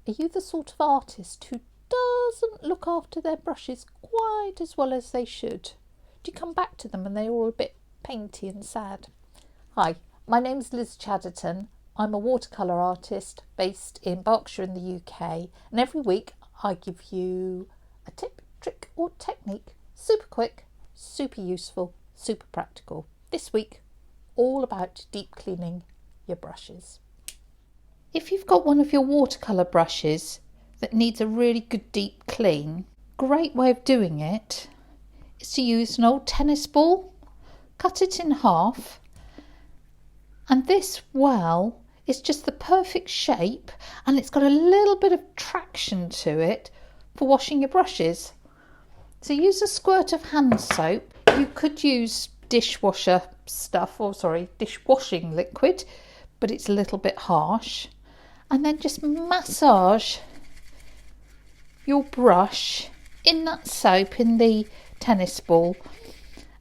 Are you the sort of artist who doesn't look after their brushes quite as well as they should? Do you come back to them and they're all a bit painty and sad? Hi, my name's Liz Chadderton. I'm a watercolour artist based in Berkshire in the UK, and every week I give you a tip, trick or technique, super quick, super useful, super practical. This week, all about deep cleaning your brushes. If you've got one of your watercolour brushes that needs a really good deep clean, great way of doing it is to use an old tennis ball, cut it in half, and this well is just the perfect shape, and it's got a little bit of traction to it for washing your brushes. So use a squirt of hand soap. You could use dishwashing liquid, but it's a little bit harsh. And then just massage your brush in that soap in the tennis ball,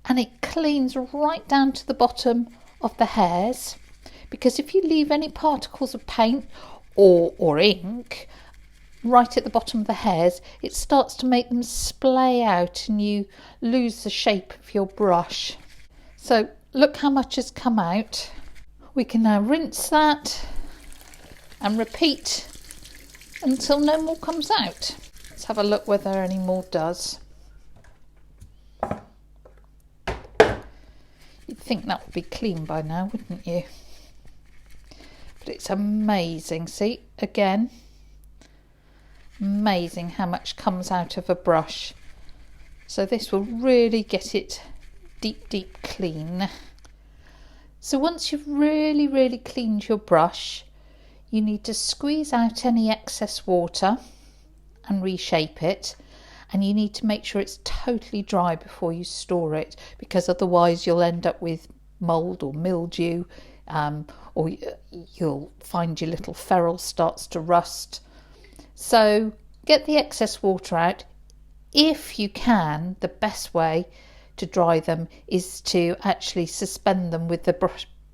and it cleans right down to the bottom of the hairs, because if you leave any particles of paint or ink right at the bottom of the hairs, it starts to make them splay out and you lose the shape of your brush. So look how much has come out. We can now rinse that and repeat until no more comes out. Let's have a look whether any more does. You'd think that would be clean by now, wouldn't you? But it's amazing. See, again, amazing how much comes out of a brush. So this will really get it deep clean. So once you've really cleaned your brush, you need to squeeze out any excess water and reshape it, and you need to make sure it's totally dry before you store it, because otherwise you'll end up with mould or mildew, or you'll find your little ferrule starts to rust. So get the excess water out. If you can, the best way to dry them is to actually suspend them with the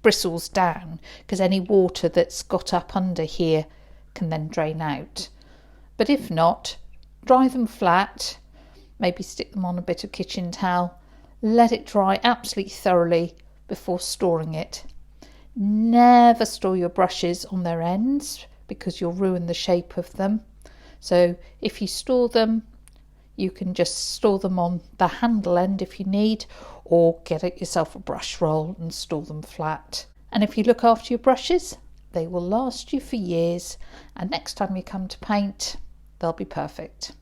bristles down, because any water that's got up under here can then drain out. But if not, dry them flat, maybe stick them on a bit of kitchen towel, let it dry absolutely thoroughly before storing it. Never store your brushes on their ends, because you'll ruin the shape of them. So if you store them, you can just store them on the handle end if you need, or get yourself a brush roll and store them flat. And if you look after your brushes, they will last you for years, and next time you come to paint, they'll be perfect.